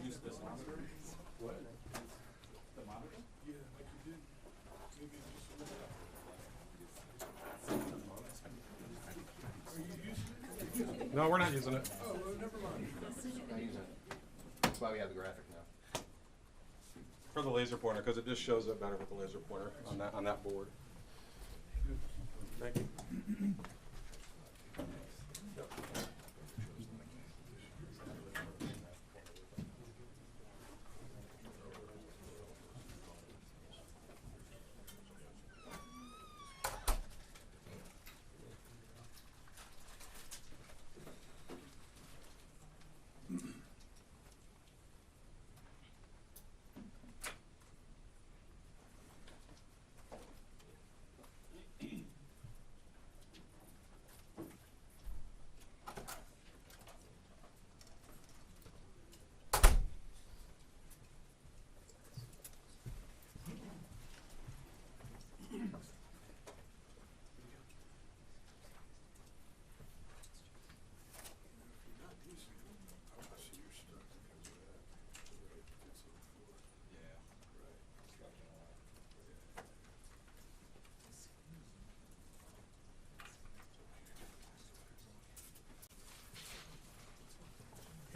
Use this monitor? What? The monitor? Yeah, like you did. Maybe just a little. Are you using it? No, we're not using it. Oh, well, never mind. Not using it. That's why we have the graphic now. For the laser pointer, because it just shows up better with the laser pointer on that board. Thank you.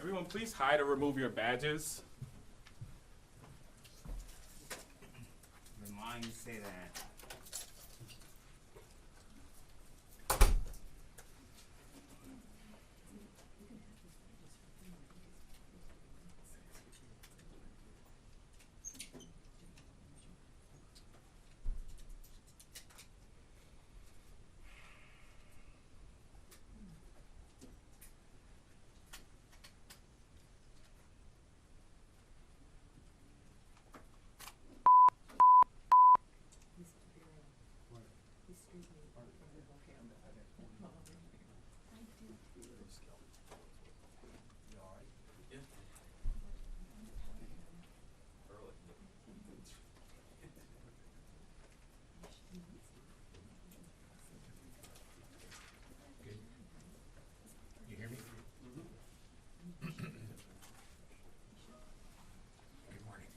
Everyone, please hide or remove your badges. Remind you say that. You hear me? Good morning.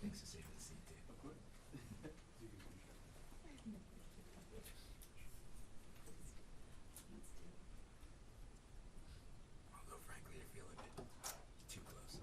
Thanks for saving the seat, too. Although, frankly, I feel a bit too close.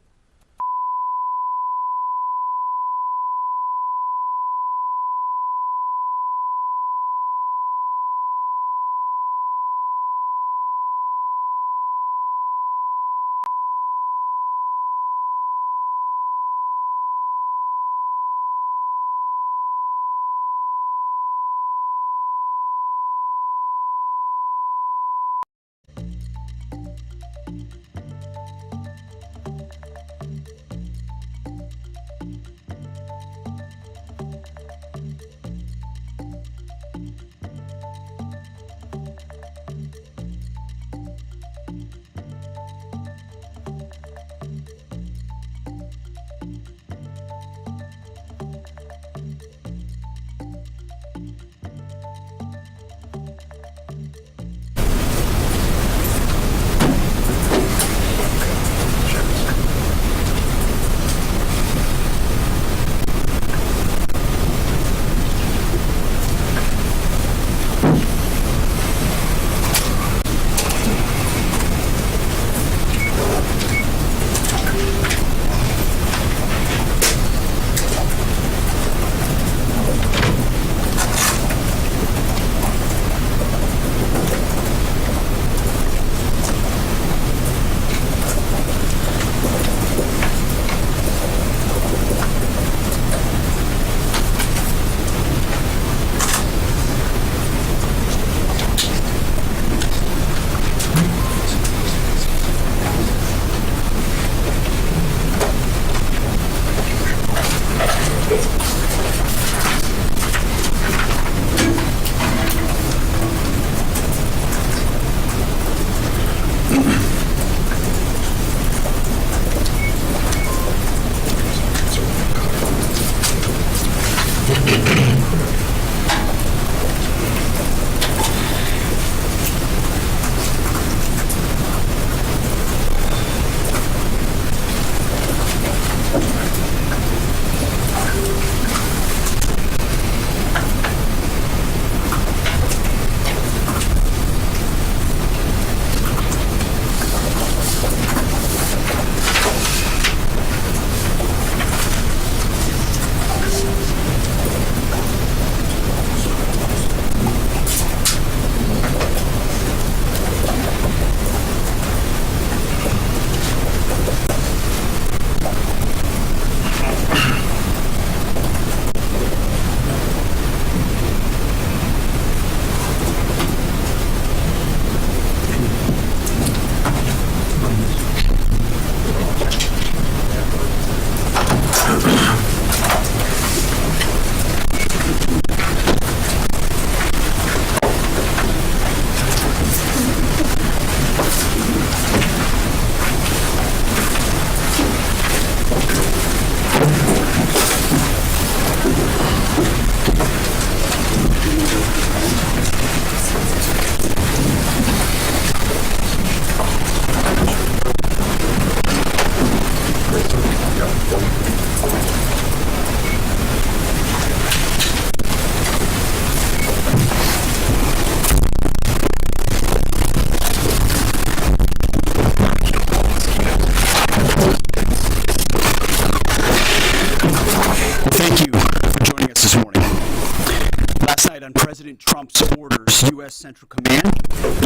States U.S. Central Command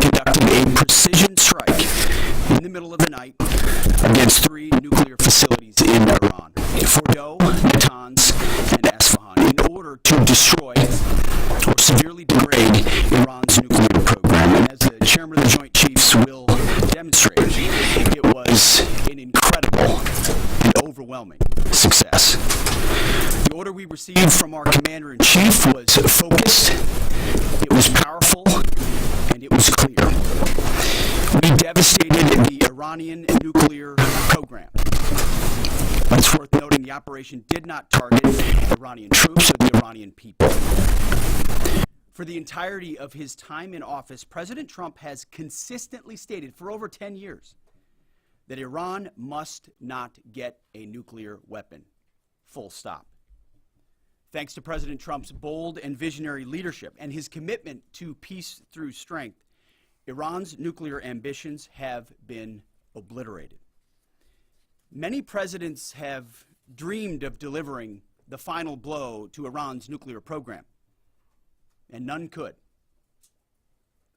conducted a precision strike in the middle of the night against 3 nuclear facilities in Iran, Fordow, Natanz, and Esfahan, in order to destroy or severely degrade Iran's nuclear program. And as the Chairman of the Joint Chiefs will demonstrate, it was an incredible and overwhelming success. The order we received from our Commander-in-Chief was focused, it was powerful, and it was clear. We devastated the Iranian nuclear program. But it's worth noting the operation did not target Iranian troops or the Iranian people. For the entirety of his time in office, President Trump has consistently stated for over 10 years that Iran must not get a nuclear weapon. Full stop. Thanks to President Trump's bold and visionary leadership and his commitment to peace through strength, Iran's nuclear ambitions have been obliterated. Many presidents have dreamed of delivering the final blow to Iran's nuclear program, and none could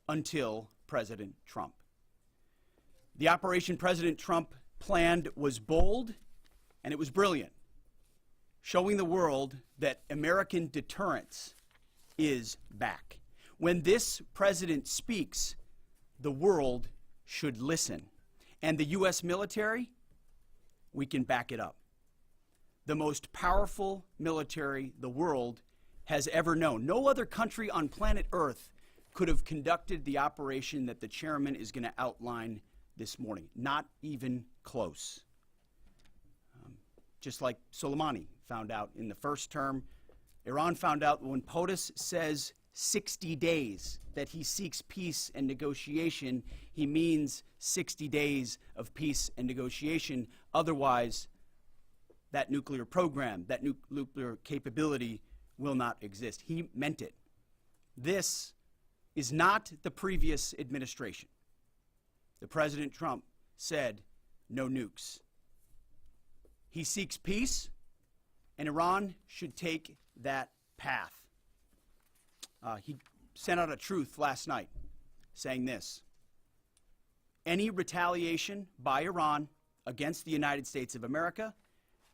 until President Trump. The operation President Trump planned was bold and it was brilliant, showing the world that American deterrence is back. When this president speaks, the world should listen. And the U.S. military, we can back it up. The most powerful military the world has ever known. No other country on planet Earth could have conducted the operation that the chairman is going to outline this morning. Not even close. Just like Soleimani found out in the first term, Iran found out when POTUS says 60 days that he seeks peace and negotiation, he means 60 days of peace and negotiation. Otherwise, that nuclear program, that nuclear capability will not exist. He meant it. This is not the previous administration. The President Trump said no nukes. He seeks peace, and Iran should take that path. He sent out a truth last night saying this: any retaliation by Iran against the United States of America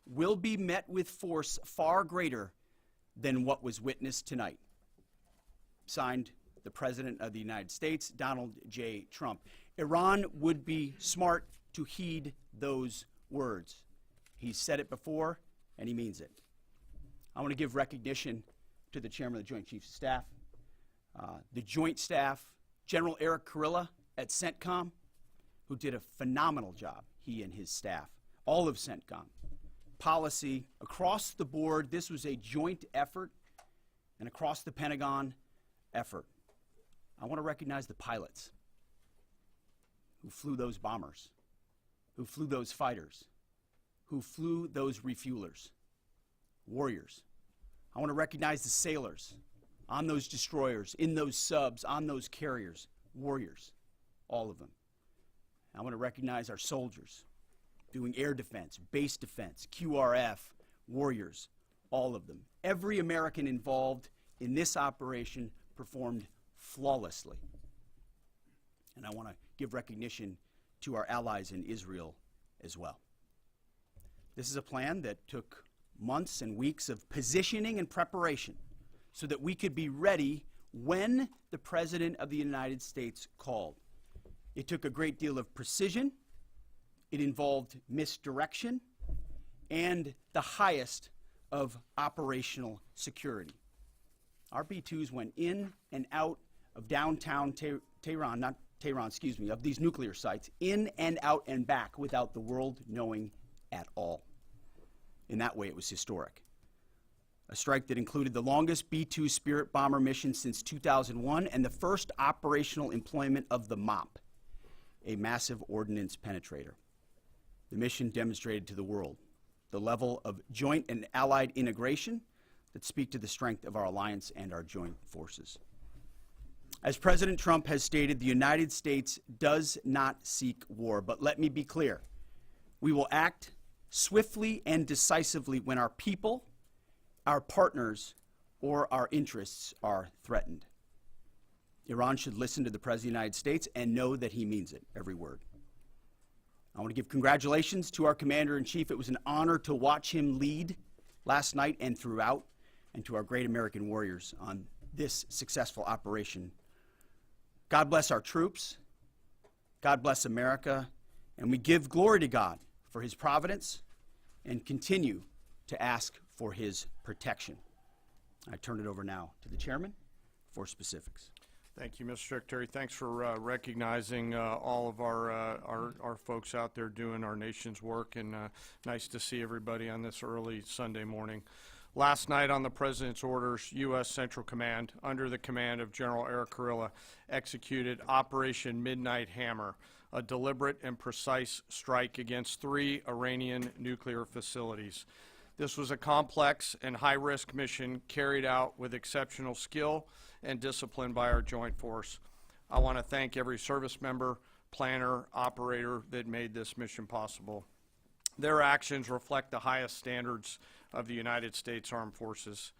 will be met with force far greater than what was witnessed tonight. Signed, the President of the United States, Donald J. Trump. Iran would be smart to heed those words. He's said it before, and he means it. I want to give recognition to the Chairman of the Joint Chiefs of Staff, the Joint Staff, General Eric Kurilla at CENTCOM, who did a phenomenal job, he and his staff, all of CENTCOM. Policy, across the board, this was a joint effort, and across the Pentagon effort. I want to recognize the pilots who flew those bombers, who flew those fighters, who flew those refuelers, warriors. I want to recognize the sailors on those destroyers, in those subs, on those carriers, warriors, all of them. I want to recognize our soldiers doing air defense, base defense, QRF, warriors, all of them. Every American involved in this operation performed flawlessly. And I want to give recognition to our allies in Israel as well. This is a plan that took months and weeks of positioning and preparation so that we could be ready when the President of the United States called. It took a great deal of precision. It involved misdirection and the highest of operational security. Our B-2s went in and out of downtown Tehran, not Tehran, excuse me, of these nuclear sites, in and out and back without the world knowing at all. In that way, it was historic. A strike that included the longest B-2 Spirit bomber mission since 2001 and the first operational employment of the MOP, a massive ordnance penetrator. The mission demonstrated to the world the level of joint and allied integration that speak to the strength of our alliance and our joint forces. As President Trump has stated, the United States does not seek war, but let me be clear. We will act swiftly and decisively when our people, our partners, or our interests are threatened. Iran should listen to the President of the United States and know that he means it, every word. I want to give congratulations to our Commander-in-Chief. It was an honor to watch him lead last night and throughout, and to our great American warriors on this successful operation. God bless our troops. God bless America. And we give glory to God for his providence and continue to ask for his protection. I turn it over now to the chairman for specifics. Thank you, Mr. Secretary. Thanks for recognizing all of our folks out there doing our nation's work, and nice to see everybody on this early Sunday morning. Last night on the President's orders, U.S. Central Command, under the command of General Eric Kurilla, executed Operation Midnight Hammer, a deliberate and precise strike against 3 Iranian nuclear facilities. This was a complex and high-risk mission carried out with exceptional skill and discipline by our joint force. I want to thank every service member, planner, operator that made this mission possible. Their actions reflect the highest standards of the United States Armed Forces.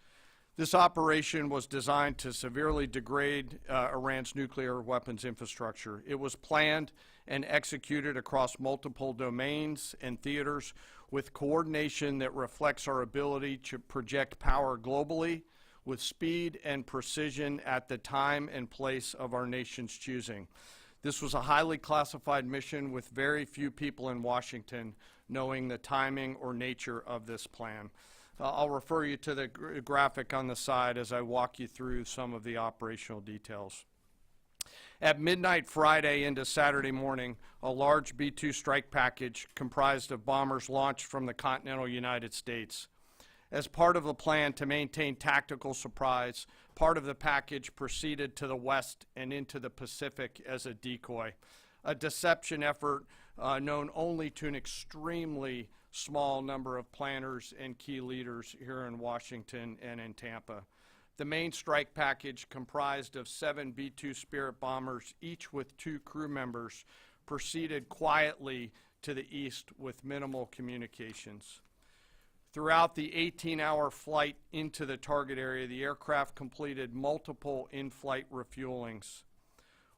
This operation was designed to severely degrade Iran's nuclear weapons infrastructure. It was planned and executed across multiple domains and theaters with coordination that reflects our ability to project power globally with speed and precision at the time and place of our nation's choosing. This was a highly classified mission with very few people in Washington knowing the timing or nature of this plan. I'll refer you to the graphic on the side as I walk you through some of the operational details. At midnight Friday into Saturday morning, a large B-2 strike package comprised of bombers launched from the continental United States. As part of the plan to maintain tactical surprise, part of the package proceeded to the west and into the Pacific as a decoy, a deception effort known only to an extremely small number of planners and key leaders here in Washington and in Tampa. The main strike package, comprised of 7 B-2 Spirit bombers, each with 2 crew members, proceeded quietly to the east with minimal communications. Throughout the 18-hour flight into the target area, the aircraft completed multiple in-flight refuelings.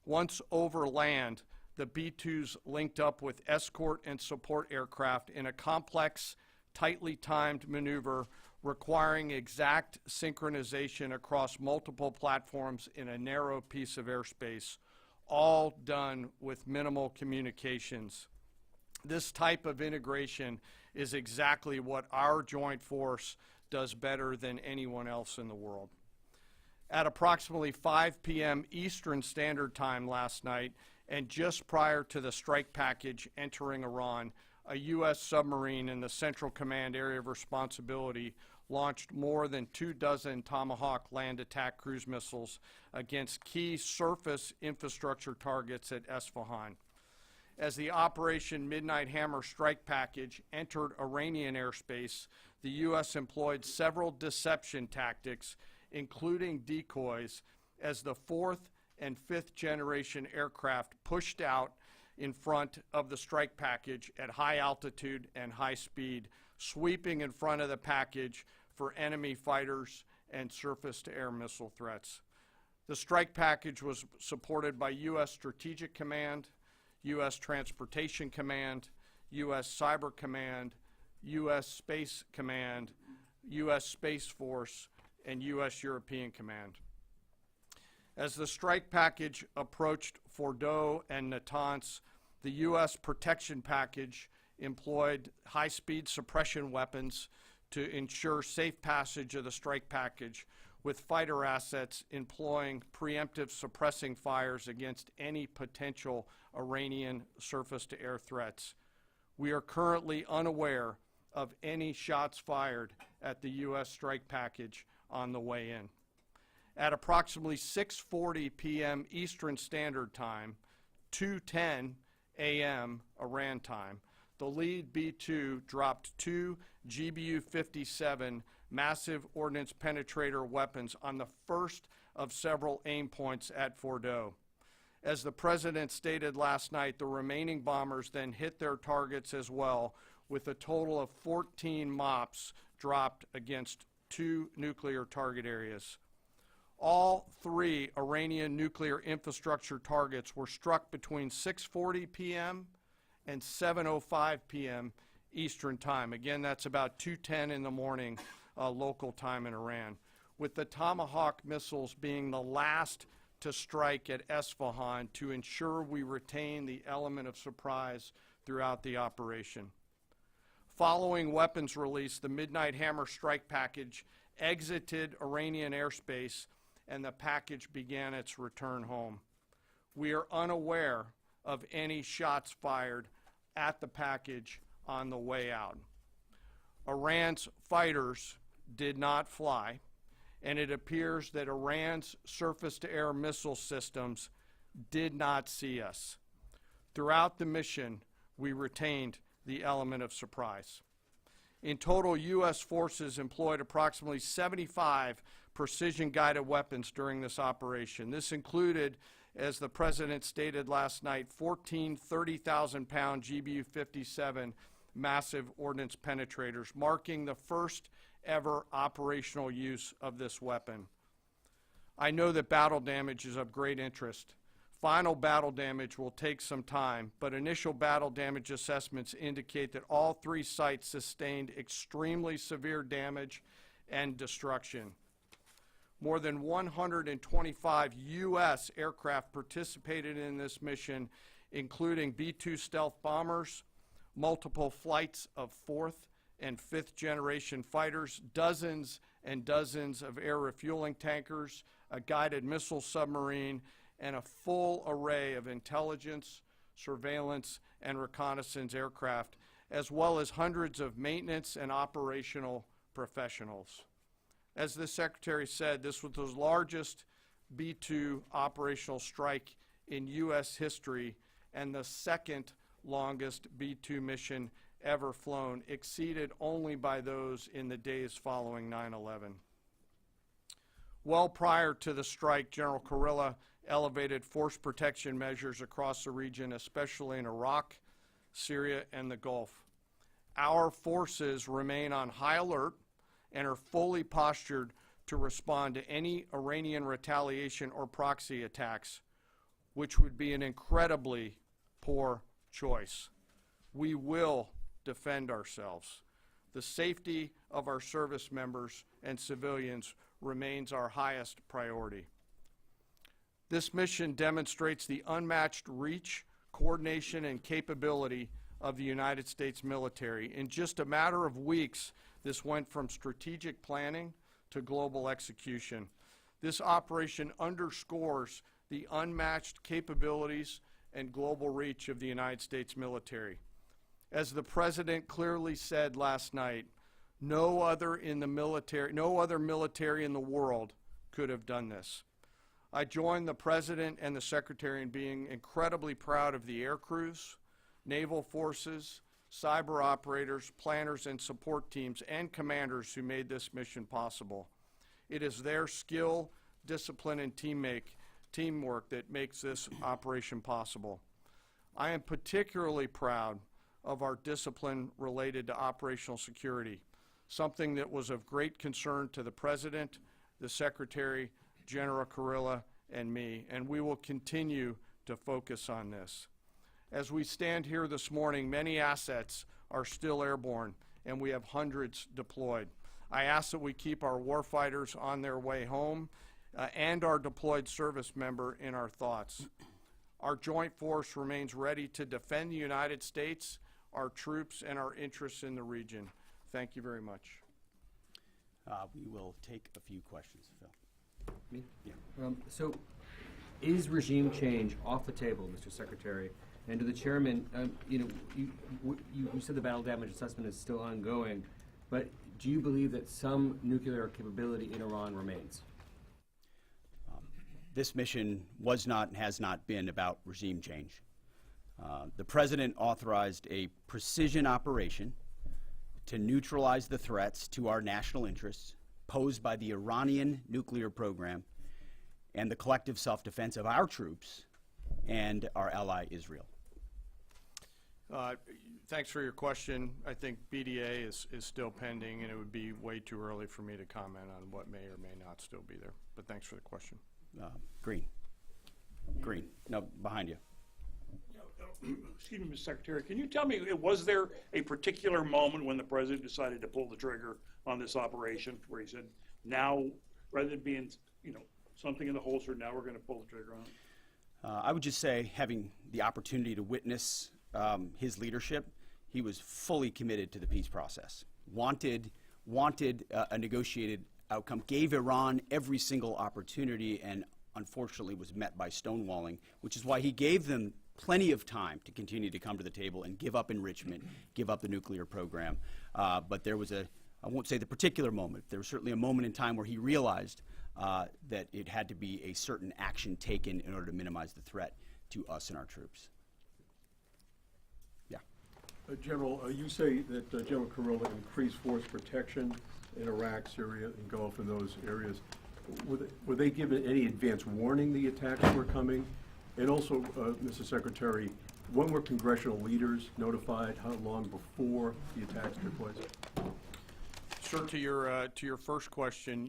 Once over land, the B-2s linked up with escort and support aircraft in a complex, tightly timed maneuver requiring exact synchronization across multiple platforms in a narrow piece of airspace, all done with minimal communications. This type of integration is exactly what our joint force does better than anyone else in the world. At approximately 5 p.m. Eastern Standard Time last night, and just prior to the strike package entering Iran, a U.S. submarine in the Central Command area of responsibility launched more than 24 Tomahawk land attack cruise missiles against key surface infrastructure targets at Esfahan. As the Operation Midnight Hammer strike package entered Iranian airspace, the U.S. employed several deception tactics, including decoys, as the 4th and 5th generation aircraft pushed out in front of the strike package at high altitude and high speed, sweeping in front of the package for enemy fighters and surface-to-air missile threats. The strike package was supported by U.S. Strategic Command, U.S. Transportation Command, U.S. Cyber Command, U.S. Space Command, U.S. Space Force, and U.S. European Command. As the strike package approached Fordow and Natanz, the U.S. protection package employed high-speed suppression weapons to ensure safe passage of the strike package, with fighter assets employing preemptive suppressing fires against any potential Iranian surface-to-air threats. We are currently unaware of any shots fired at the U.S. strike package on the way in. At approximately 6:40 p.m. Eastern Standard Time, 2:10 a.m. Iran time, the lead B-2 dropped 2 GBU-57 massive ordnance penetrator weapons on the first of several aim points at Fordow. As the President stated last night, the remaining bombers then hit their targets as well, with a total of 14 MOPs dropped against 2 nuclear target areas. All 3 Iranian nuclear infrastructure targets were struck between 6:40 p.m. and 7:05 p.m. Eastern Time. Again, that's about 2:10 in the morning local time in Iran, with the Tomahawk missiles being the last to strike at Esfahan to ensure we retain the element of surprise throughout the operation. Following weapons release, the Midnight Hammer strike package exited Iranian airspace and the package began its return home. We are unaware of any shots fired at the package on the way out. Iran's fighters did not fly, and it appears that Iran's surface-to-air missile systems did not see us. Throughout the mission, we retained the element of surprise. In total, U.S. forces employed approximately 75 precision-guided weapons during this operation. This included, as the President stated last night, 14 30,000-pound GBU-57 massive ordnance penetrators, marking the first ever operational use of this weapon. I know that battle damage is of great interest. Final battle damage will take some time, but initial battle damage assessments indicate that all 3 sites sustained extremely severe damage and destruction. More than 125 U.S. aircraft participated in this mission, including B-2 stealth bombers, multiple flights of 4th and 5th generation fighters, dozens and dozens of air refueling tankers, a guided missile submarine, and a full array of intelligence, surveillance, and reconnaissance aircraft, as well as hundreds of maintenance and operational professionals. As the Secretary said, this was the largest B-2 operational strike in U.S. history and the second longest B-2 mission ever flown, exceeded only by those in the days following 9/11. Well prior to the strike, General Kurilla elevated force protection measures across the region, especially in Iraq, Syria, and the Gulf. Our forces remain on high alert and are fully postured to respond to any Iranian retaliation or proxy attacks, which would be an incredibly poor choice. We will defend ourselves. The safety of our service members and civilians remains our highest priority. This mission demonstrates the unmatched reach, coordination, and capability of the United States military. In just a matter of weeks, this went from strategic planning to global execution. This operation underscores the unmatched capabilities and global reach of the United States military. As the President clearly said last night, no other military in the world could have done this. I join the President and the Secretary in being incredibly proud of the air crews, naval forces, cyber operators, planners, and support teams, and commanders who made this mission possible. It is their skill, discipline, and teamwork that makes this operation possible. I am particularly proud of our discipline related to operational security, something that was of great concern to the President, the Secretary, General Kurilla, and me, and we will continue to focus on this. As we stand here this morning, many assets are still airborne, and we have hundreds deployed. I ask that we keep our warfighters on their way home and our deployed service member in our thoughts. Our joint force remains ready to defend the United States, our troops, and our interests in the region. Thank you very much. We will take a few questions, Phil. Me? Yeah. So, is regime change off the table, Mr. Secretary? And to the chairman, you said the battle damage assessment is still ongoing, but do you believe that some nuclear capability in Iran remains? This mission was not and has not been about regime change. The President authorized a precision operation to neutralize the threats to our national interests posed by the Iranian nuclear program and the collective self-defense of our troops and our ally Israel. Thanks for your question. I think BDA is still pending, and it would be way too early for me to comment on what may or may not still be there. But thanks for the question. Green. Green. No, behind you. Excuse me, Mr. Secretary, can you tell me, was there a particular moment when the president decided to pull the trigger on this operation where he said, now, rather than being, something in the holster, now we're going to pull the trigger on it? I would just say, having the opportunity to witness his leadership, he was fully committed to the peace process. Wanted a negotiated outcome, gave Iran every single opportunity, and unfortunately was met by stonewalling, which is why he gave them plenty of time to continue to come to the table and give up enrichment, give up the nuclear program. But there was I won't say the particular moment, there was certainly a moment in time where he realized that it had to be a certain action taken in order to minimize the threat to us and our troops. Yeah. General, you say that General Kurilla increased force protection in Iraq, Syria, and Gulf, and those areas. Were they given any advance warning the attacks were coming? And also, Mr. Secretary, when were congressional leaders notified? How long before the attacks took place? Sir, to your first question,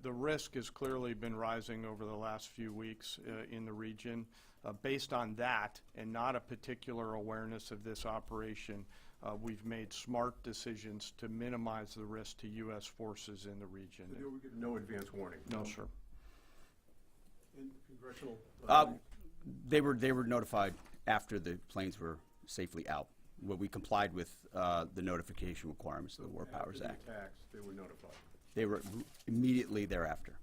the risk has clearly been rising over the last few weeks in the region. Based on that, and not a particular awareness of this operation, we've made smart decisions to minimize the risk to U.S. forces in the region. So they were given no advance warning? No, sir. And congressional? They were notified after the planes were safely out. Well, we complied with the notification requirements of the War Powers Act. After the attacks, they were notified? They were immediately thereafter.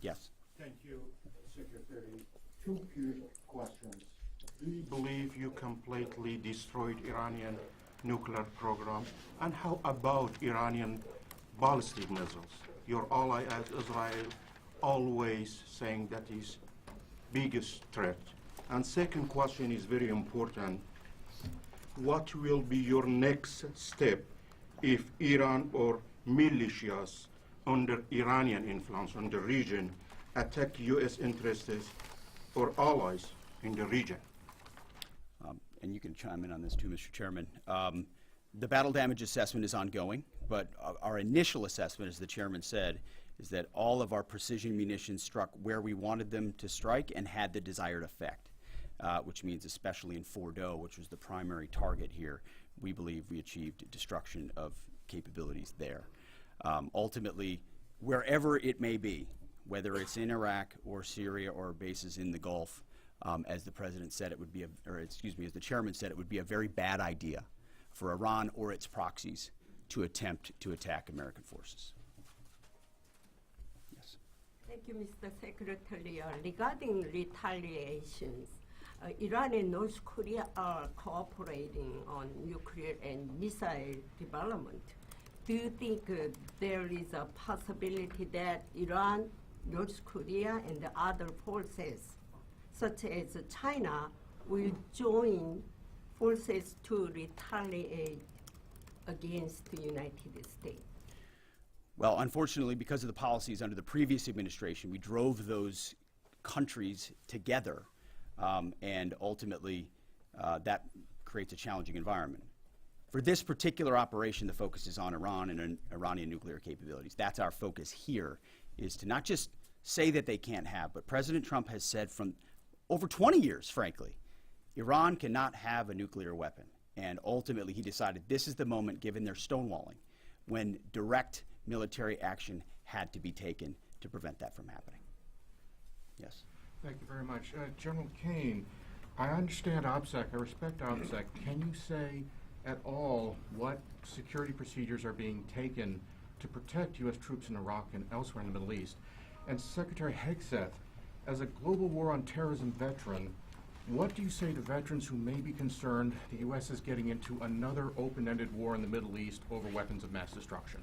Yes. Thank you, Secretary. Two quick questions. Do you believe you completely destroyed Iranian nuclear program? And how about Iranian ballistic missiles? Your ally as Israel always saying that is biggest threat. And second question is very important. What will be your next step if Iran or militias under Iranian influence on the region attack U.S. interests or allies in the region? And you can chime in on this too, Mr. Chairman. The battle damage assessment is ongoing, but our initial assessment, as the chairman said, is that all of our precision munitions struck where we wanted them to strike and had the desired effect, which means especially in Fordo, which was the primary target here, we believe we achieved destruction of capabilities there. Ultimately, wherever it may be, whether it's in Iraq or Syria or bases in the Gulf, as the president said, it would be as the chairman said, it would be a very bad idea for Iran or its proxies to attempt to attack American forces. Yes. Thank you, Mr. Secretary. Regarding retaliations, Iran and North Korea are cooperating on nuclear and missile development. Do you think there is a possibility that Iran, North Korea, and the other forces, such as China, will join forces to retaliate against the United States? Well, unfortunately, because of the policies under the previous administration, we drove those countries together, and ultimately that creates a challenging environment. For this particular operation, the focus is on Iran and Iranian nuclear capabilities. That's our focus here, is to not just say that they can't have, but President Trump has said from over 20 years, frankly, Iran cannot have a nuclear weapon. And ultimately, he decided this is the moment, given their stonewalling, when direct military action had to be taken to prevent that from happening. Yes. Thank you very much. General Kane, I understand OPSEC, I respect OPSEC. Can you say at all what security procedures are being taken to protect U.S. troops in Iraq and elsewhere in the Middle East? And Secretary Hegseth, as a global war on terrorism veteran, what do you say to veterans who may be concerned the U.S. is getting into another open-ended war in the Middle East over weapons of mass destruction?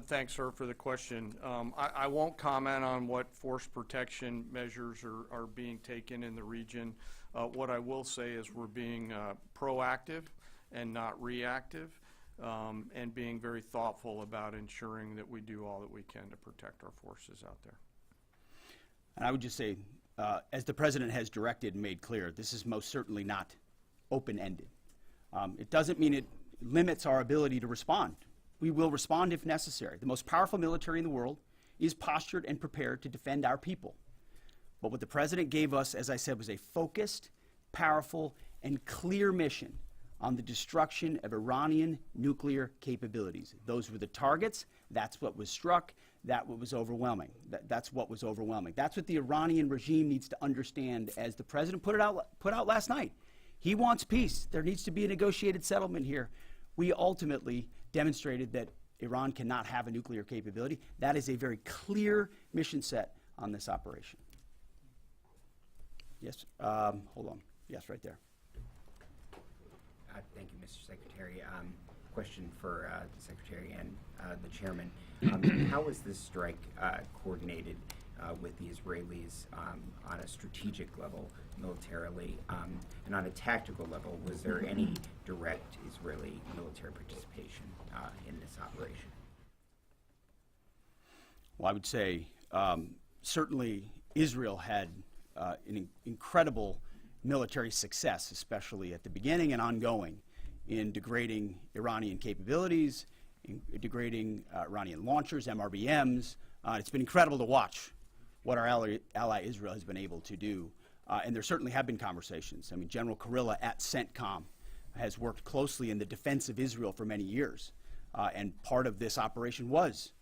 Thanks, sir, for the question. I won't comment on what force protection measures are being taken in the region. What I will say is we're being proactive and not reactive, and being very thoughtful about ensuring that we do all that we can to protect our forces out there. And I would just say, as the president has directed and made clear, this is most certainly not open-ended. It doesn't mean it limits our ability to respond. We will respond if necessary. The most powerful military in the world is postured and prepared to defend our people. But what the president gave us, as I said, was a focused, powerful, and clear mission on the destruction of Iranian nuclear capabilities. Those were the targets. That's what was struck. That's what was overwhelming. That's what was overwhelming. That's what the Iranian regime needs to understand, as the president put out last night. He wants peace. There needs to be a negotiated settlement here. We ultimately demonstrated that Iran cannot have a nuclear capability. That is a very clear mission set on this operation. Yes, hold on. Yes, right there. Thank you, Mr. Secretary. Question for the Secretary and the Chairman. How was this strike coordinated with the Israelis on a strategic level, militarily, and on a tactical level? Was there any direct Israeli military participation in this operation? Well, I would say certainly Israel had an incredible military success, especially at the beginning and ongoing, in degrading Iranian capabilities, in degrading Iranian launchers, MRBMs. It's been incredible to watch what our ally Israel has been able to do. And there certainly have been conversations. I mean, General Kurilla at CENTCOM has worked closely in the defense of Israel for many years. And part of this operation was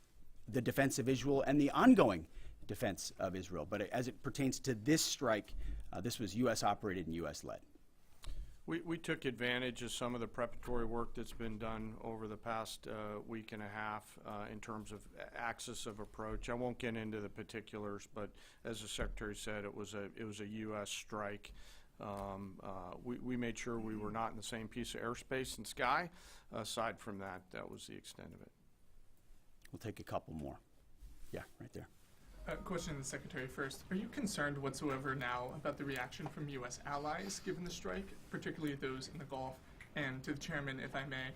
the defense of Israel and the ongoing defense of Israel. But as it pertains to this strike, this was U.S. operated and U.S. led. We took advantage of some of the preparatory work that's been done over the past week and a half in terms of axis of approach. I won't get into the particulars, but as the Secretary said, it was a U.S. strike. We made sure we were not in the same piece of airspace and sky. Aside from that, that was the extent of it. We'll take a couple more. Yeah, right there. Question to the Secretary first. Are you concerned whatsoever now about the reaction from U.S. allies given the strike, particularly those in the Gulf? And to the Chairman, if I may,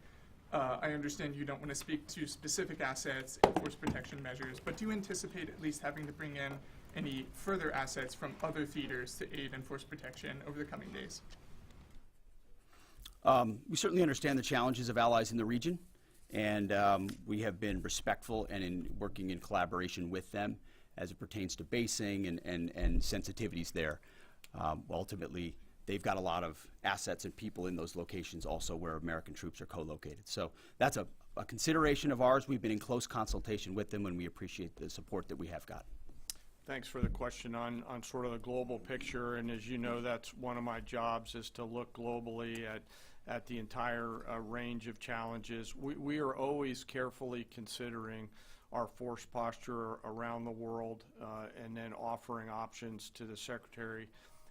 I understand you don't want to speak to specific assets and force protection measures, but do you anticipate at least having to bring in any further assets from other theaters to aid in force protection over the coming days? We certainly understand the challenges of allies in the region, and we have been respectful and in working in collaboration with them as it pertains to basing and sensitivities there. Ultimately, they've got a lot of assets and people in those locations also where American troops are co-located. So that's a consideration of ours. We've been in close consultation with them, and we appreciate the support that we have got. Thanks for the question on sort of the global picture. And as you know, that's one of my jobs, is to look globally at the entire range of challenges. We are always carefully considering our force posture around the world, and then offering options to the Secretary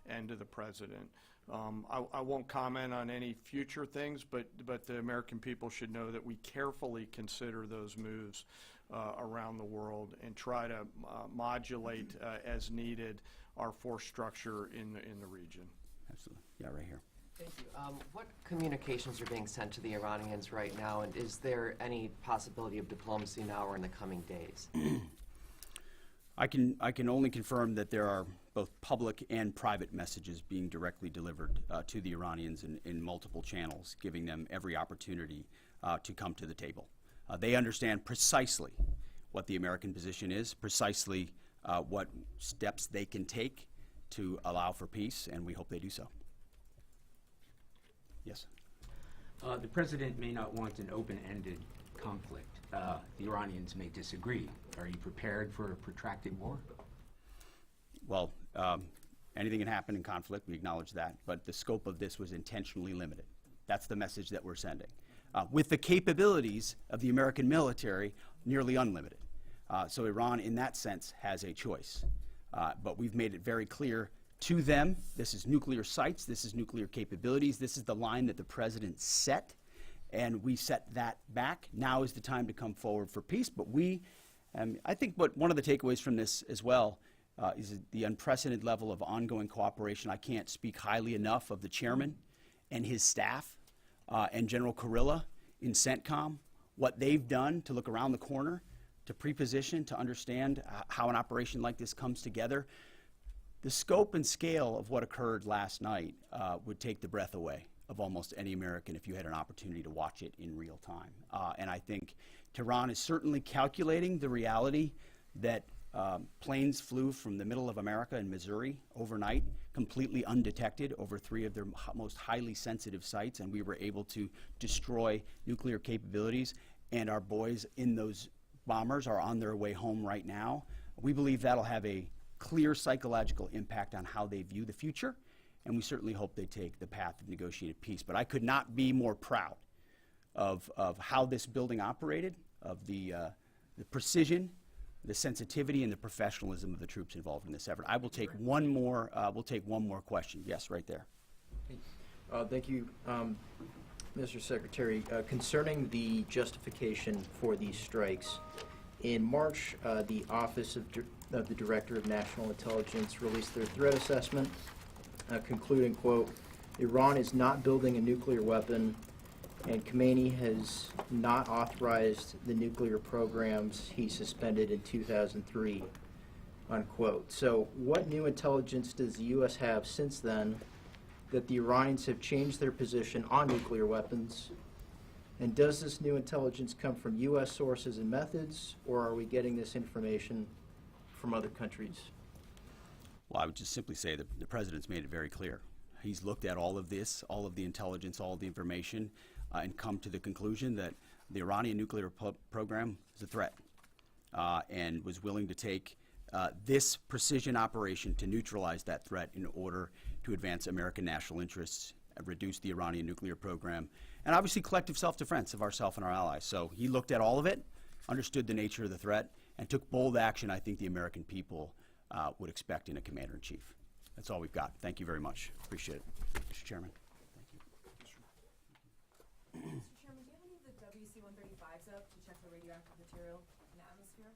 and to the President. I won't comment on any future things, but the American people should know that we carefully consider those moves around the world and try to modulate as needed our force structure in the region. Absolutely. Yeah, right here. Thank you. What communications are being sent to the Iranians right now, and is there any possibility of diplomacy now or in the coming days? I can only confirm that there are both public and private messages being directly delivered to the Iranians in multiple channels, giving them every opportunity to come to the table. They understand precisely what the American position is, precisely what steps they can take to allow for peace, and we hope they do so. Yes. The president may not want an open-ended conflict. The Iranians may disagree. Are you prepared for a protracted war? Well, anything can happen in conflict. We acknowledge that. But the scope of this was intentionally limited. That's the message that we're sending. With the capabilities of the American military, nearly unlimited. So Iran, in that sense, has a choice. But we've made it very clear to them, this is nuclear sites, this is nuclear capabilities, this is the line that the president set, and we set that back. Now is the time to come forward for peace, but I think one of the takeaways from this as well is the unprecedented level of ongoing cooperation. I can't speak highly enough of the chairman and his staff and General Kurilla in CENTCOM, what they've done to look around the corner, to pre-position, to understand how an operation like this comes together. The scope and scale of what occurred last night would take the breath away of almost any American if you had an opportunity to watch it in real time. And I think Tehran is certainly calculating the reality that planes flew from the middle of America in Missouri overnight, completely undetected over 3 of their most highly sensitive sites, and we were able to destroy nuclear capabilities, and our boys in those bombers are on their way home right now. We believe that'll have a clear psychological impact on how they view the future, and we certainly hope they take the path of negotiated peace. But I could not be more proud of how this building operated, of the precision, the sensitivity, and the professionalism of the troops involved in this effort. I will take one more. We'll take one more question. Yes, right there. Thank you, Mr. Secretary. Concerning the justification for these strikes, in March, the Office of the Director of National Intelligence released their threat assessment, concluding, quote, Iran is not building a nuclear weapon, and Khomeini has not authorized the nuclear programs he suspended in 2003, unquote. So what new intelligence does the U.S. have since then that the Iranians have changed their position on nuclear weapons? And does this new intelligence come from U.S. sources and methods, or are we getting this information from other countries? Well, I would just simply say that the President's made it very clear. He's looked at all of this, all of the intelligence, all of the information, and come to the conclusion that the Iranian nuclear program is a threat, and was willing to take this precision operation to neutralize that threat in order to advance American national interests, reduce the Iranian nuclear program, and obviously collective self-defense of ourselves and our allies. So he looked at all of it, understood the nature of the threat, and took bold action I think the American people would expect in a commander-in-chief. That's all we've got. Thank you very much. Appreciate it, Mr. Chairman. Mr. Chairman, do you have any of the WC-135s up to check the radioactive material in the atmosphere?